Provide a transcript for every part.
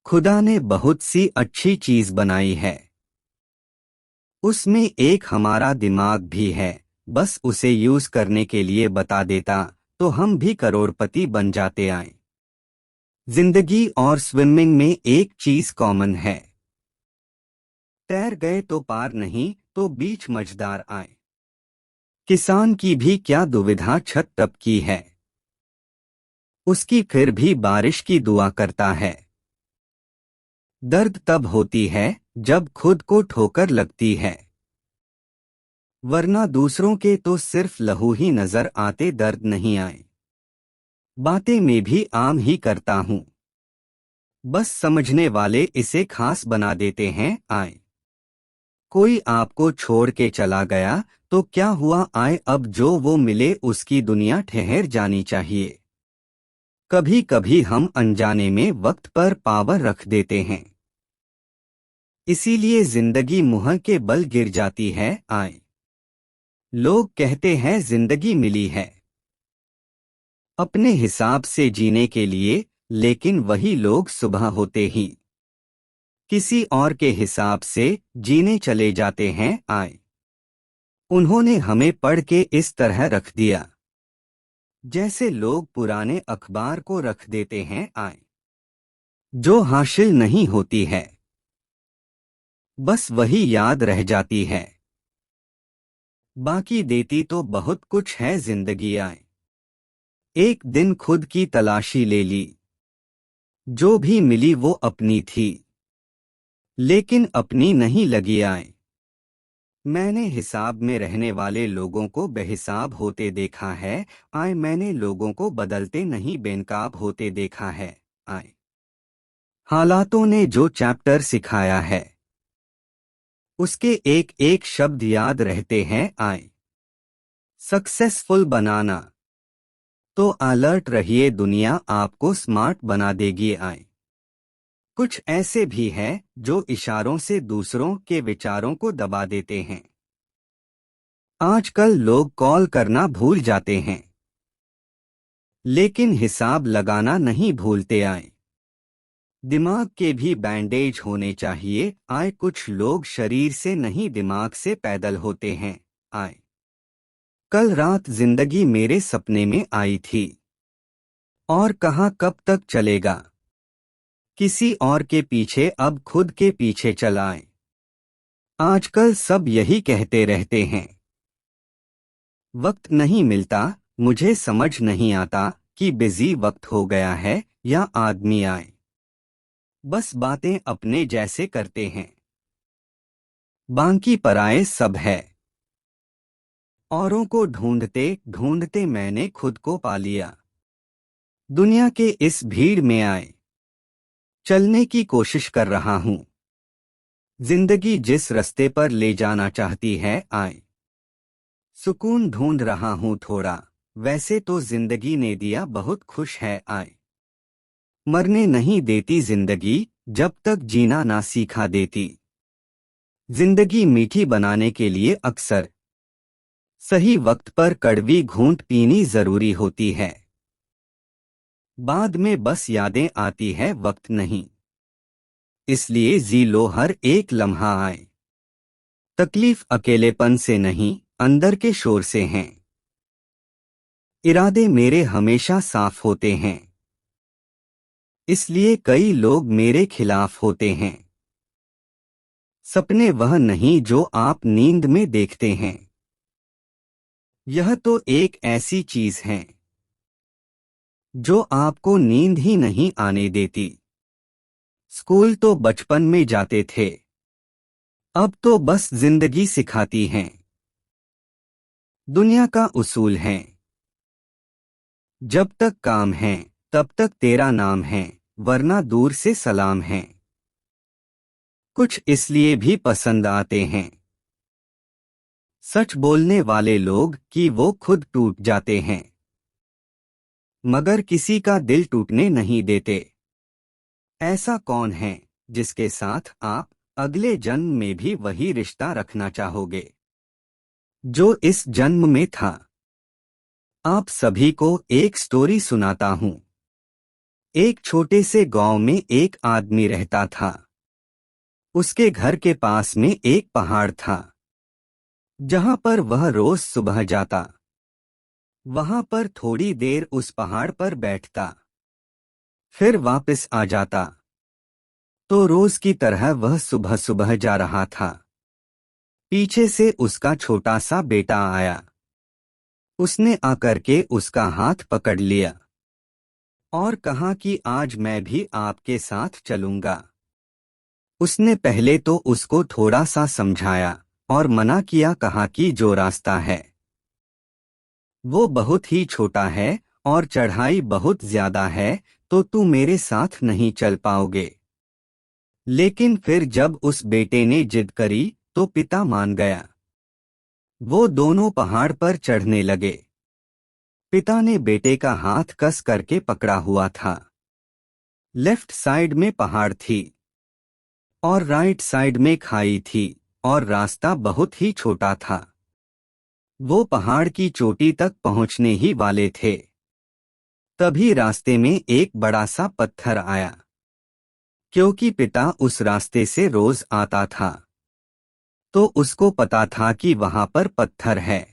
खुदा ने बहुत सी अच्छी चीज बनाई है। उसमें एक हमारा दिमाग भी है। बस उसे यूज करने के लिए बता देता तो हम भी करोड़पति बन जाते आए। जिंदगी और स्विमिंग में एक चीज कॉमन है। तैर गए तो पार नहीं तो बीच मझदार आए। किसान की भी क्या दुविधा छत तप की है। उसकी फिर भी बारिश की दुआ करता है। दर्द तब होती है जब खुद को ठोकर लगती है, वरना दूसरों के तो सिर्फ लहू ही नजर आते, दर्द नहीं आए। बातें में भी आम ही करता हूँ, बस समझने वाले इसे खास बना देते हैं। आए कोई आपको छोड़ के चला गया तो क्या हुआ, आए अब जो वो मिले उसकी दुनिया ठहर जानी चाहिए। कभी कभी हम अनजाने में वक्त पर पावर रख देते हैं, इसीलिए जिंदगी मुंह के बल गिर जाती है। आए लोग कहते हैं जिंदगी मिली है अपने हिसाब से जीने के लिए, लेकिन वही लोग सुबह होते ही किसी और के हिसाब से जीने चले जाते हैं। आए उन्होंने हमें पढ़ के इस तरह रख दिया जैसे लोग पुराने अखबार को रख देते हैं। आए जो हासिल नहीं होती है बस वही याद रह जाती है, बाकी देती तो बहुत कुछ है जिंदगी। आए एक दिन खुद की तलाशी ले ली, जो भी मिली वो अपनी थी, लेकिन अपनी नहीं लगी। आए मैंने हिसाब में रहने वाले लोगों को बेहिसाब होते देखा है। आए मैंने लोगों को बदलते नहीं बेनकाब होते देखा है। आए हालातों ने जो चैप्टर सिखाया है उसके एक एक शब्द याद रहते हैं। आए सक्सेसफुल बनाना तो अलर्ट रहिए, दुनिया आपको स्मार्ट बना देगी। आए कुछ ऐसे भी हैं जो इशारों से दूसरों के विचारों को दबा देते हैं। आजकल लोग कॉल करना भूल जाते हैं, लेकिन हिसाब लगाना नहीं भूलते। आए दिमाग के भी बैंडेज होने चाहिए। आए कुछ लोग शरीर से नहीं दिमाग से पैदल होते हैं। आए कल रात जिंदगी मेरे सपने में आई थी और कहा कब तक चलेगा, किसी और के पीछे अब खुद के पीछे चलाएं। आजकल सब यही कहते रहते हैं, वक्त नहीं मिलता। मुझे समझ नहीं आता कि बिजी वक्त हो गया है या आदमी। आए बस बातें अपने जैसे करते हैं, बाकी पराये सब है। औरों को ढूंढते ढूंढते मैंने खुद को पा लिया। दुनिया के इस भीड़ में आए चलने की कोशिश कर रहा हूँ, जिंदगी जिस रास्ते पर ले जाना चाहती है। आए सुकून ढूंढ रहा हूँ थोड़ा, वैसे तो जिंदगी ने दिया बहुत खुश है। आए मरने नहीं देती जिंदगी, जब तक जीना ना सीखा देती। जिंदगी मीठी बनाने के लिए अक्सर सही वक्त पर कड़वी घूंट पीनी जरूरी होती है। बाद में बस यादें आती है, वक्त नहीं, इसलिए जी लो हर एक लम्हा। आए तकलीफ अकेलेपन से नहीं, अंदर के शोर से हैं। इरादे मेरे हमेशा साफ होते हैं, इसलिए कई लोग मेरे खिलाफ होते हैं। सपने वह नहीं जो आप नींद में देखते हैं, यह तो एक ऐसी चीज है जो आपको नींद ही नहीं आने देती। स्कूल तो बचपन में जाते थे, अब तो बस जिंदगी सिखाती है। दुनिया का उसूल है, जब तक काम है तब तक तेरा नाम है, वरना दूर से सलाम है। कुछ इसलिए भी पसंद आते हैं सच बोलने वाले लोग कि वो खुद टूट जाते हैं, मगर किसी का दिल टूटने नहीं देते। ऐसा कौन है जिसके साथ आप अगले जन्म में भी वही रिश्ता रखना चाहोगे जो इस जन्म में था। आप सभी को एक स्टोरी सुनाता हूँ। एक छोटे से गांव में एक आदमी रहता था। उसके घर के पास में एक पहाड़ था, जहां पर वह रोज सुबह जाता। वहां पर थोड़ी देर उस पहाड़ पर बैठता, फिर वापस आ जाता। तो रोज की तरह वह सुबह सुबह जा रहा था। पीछे से उसका छोटा सा बेटा आया। उसने आकर के उसका हाथ पकड़ लिया और कहा कि आज मैं भी आपके साथ चलूंगा। उसने पहले तो उसको थोड़ा सा समझाया और मना किया, कहा कि जो रास्ता है वो बहुत ही छोटा है और चढ़ाई बहुत ज्यादा है, तो तू मेरे साथ नहीं चल पाओगे। लेकिन फिर जब उस बेटे ने जिद करी तो पिता मान गया। वो दोनों पहाड़ पर चढ़ने लगे। पिता ने बेटे का हाथ कस करके पकड़ा हुआ था। लेफ्ट साइड में पहाड़ थी और राइट साइड में खाई थी और रास्ता बहुत ही छोटा था। वो पहाड़ की चोटी तक पहुंचने ही वाले थे, तभी रास्ते में एक बड़ा सा पत्थर आया। क्योंकि पिता उस रास्ते से रोज आता था, तो उसको पता था कि वहां पर पत्थर है,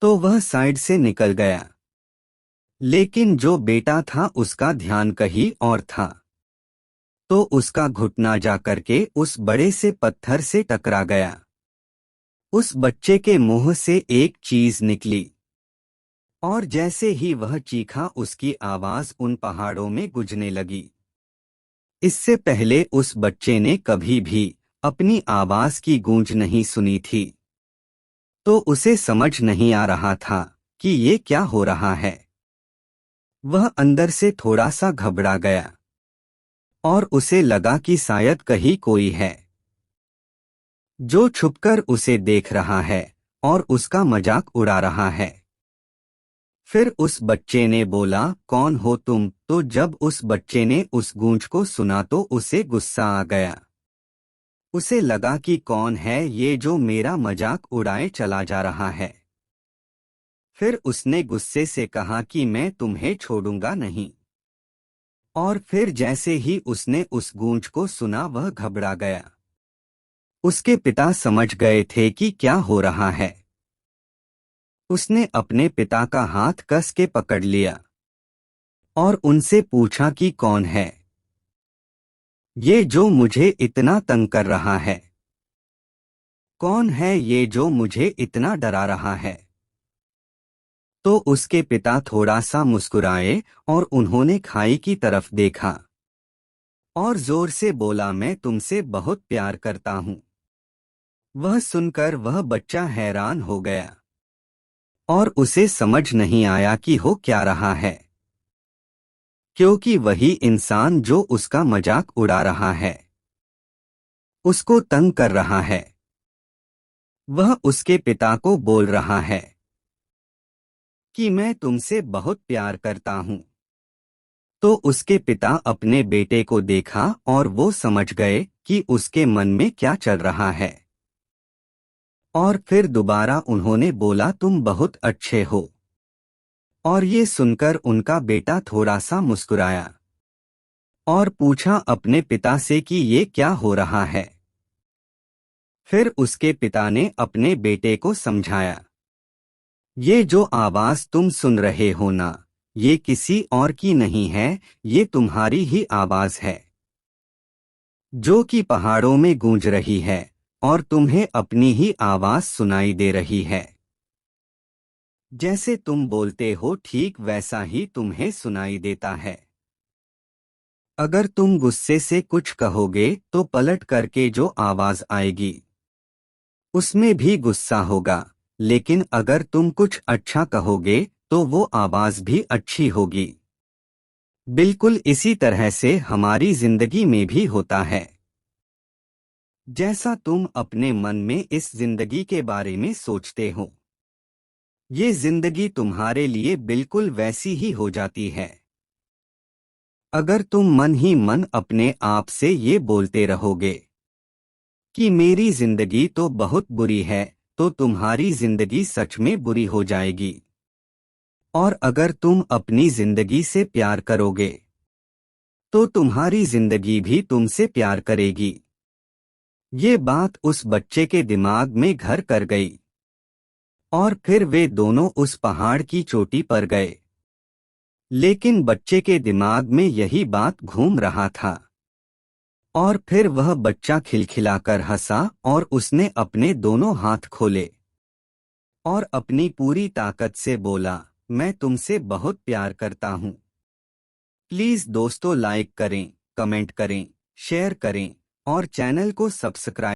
तो वह साइड से निकल गया। लेकिन जो बेटा था उसका ध्यान कहीं और था, तो उसका घुटना जा करके उस बड़े से पत्थर से टकरा गया। उस बच्चे के मुंह से एक चीज निकली और जैसे ही वह चीखा, उसकी आवाज उन पहाड़ों में गूंजने लगी। इससे पहले उस बच्चे ने कभी भी अपनी आवाज की गूंज नहीं सुनी थी, तो उसे समझ नहीं आ रहा था कि ये क्या हो रहा है। वह अंदर से थोड़ा सा घबरा गया और उसे लगा कि शायद कहीं कोई है जो छुपकर उसे देख रहा है और उसका मजाक उड़ा रहा है। फिर उस बच्चे ने बोला, कौन हो तुम? तो जब उस बच्चे ने उस गूंज को सुना तो उसे गुस्सा आ गया। उसे लगा कि कौन है ये जो मेरा मजाक उड़ाए चला जा रहा है। फिर उसने गुस्से से कहा कि मैं तुम्हें छोड़ूंगा नहीं। और फिर जैसे ही उसने उस गूंज को सुना वह घबरा गया। उसके पिता समझ गए थे कि क्या हो रहा है। उसने अपने पिता का हाथ कस के पकड़ लिया और उनसे पूछा कि कौन है ये जो मुझे इतना तंग कर रहा है? कौन है ये जो मुझे इतना डरा रहा है? तो उसके पिता थोड़ा सा मुस्कुराए और उन्होंने खाई की तरफ देखा और जोर से बोला, मैं तुमसे बहुत प्यार करता हूँ। वह सुनकर वह बच्चा हैरान हो गया और उसे समझ नहीं आया कि हो क्या रहा है, क्योंकि वही इंसान जो उसका मजाक उड़ा रहा है, उसको तंग कर रहा है, वह उसके पिता को बोल रहा है कि मैं तुमसे बहुत प्यार करता हूँ। तो उसके पिता अपने बेटे को देखा और वो समझ गए कि उसके मन में क्या चल रहा है। और फिर दोबारा उन्होंने बोला, तुम बहुत अच्छे हो। और ये सुनकर उनका बेटा थोड़ा सा मुस्कुराया और पूछा अपने पिता से कि ये क्या हो रहा है। फिर उसके पिता ने अपने बेटे को समझाया, ये जो आवाज तुम सुन रहे हो ना, ये किसी और की नहीं है, ये तुम्हारी ही आवाज है, जो कि पहाड़ों में गूंज रही है और तुम्हें अपनी ही आवाज सुनाई दे रही है। जैसे तुम बोलते हो ठीक वैसा ही तुम्हें सुनाई देता है। अगर तुम गुस्से से कुछ कहोगे तो पलट करके जो आवाज आएगी उसमें भी गुस्सा होगा, लेकिन अगर तुम कुछ अच्छा कहोगे तो वो आवाज भी अच्छी होगी। बिल्कुल इसी तरह से हमारी जिंदगी में भी होता है। जैसा तुम अपने मन में इस जिंदगी के बारे में सोचते हो, ये जिंदगी तुम्हारे लिए बिल्कुल वैसी ही हो जाती है। अगर तुम मन ही मन अपने आप से ये बोलते रहोगे कि मेरी जिंदगी तो बहुत बुरी है, तो तुम्हारी जिंदगी सच में बुरी हो जाएगी। और अगर तुम अपनी जिंदगी से प्यार करोगे तो तुम्हारी जिंदगी भी तुमसे प्यार करेगी। ये बात उस बच्चे के दिमाग में घर कर गई और फिर वे दोनों उस पहाड़ की चोटी पर गए। लेकिन बच्चे के दिमाग में यही बात घूम रहा था और फिर वह बच्चा खिलखिलाकर हंसा और उसने अपने दोनों हाथ खोले और अपनी पूरी ताकत से बोला, मैं तुमसे बहुत प्यार करता हूँ। प्लीज दोस्तों, लाइक करें, कमेंट करें, शेयर करें और चैनल को सब्सक्राइब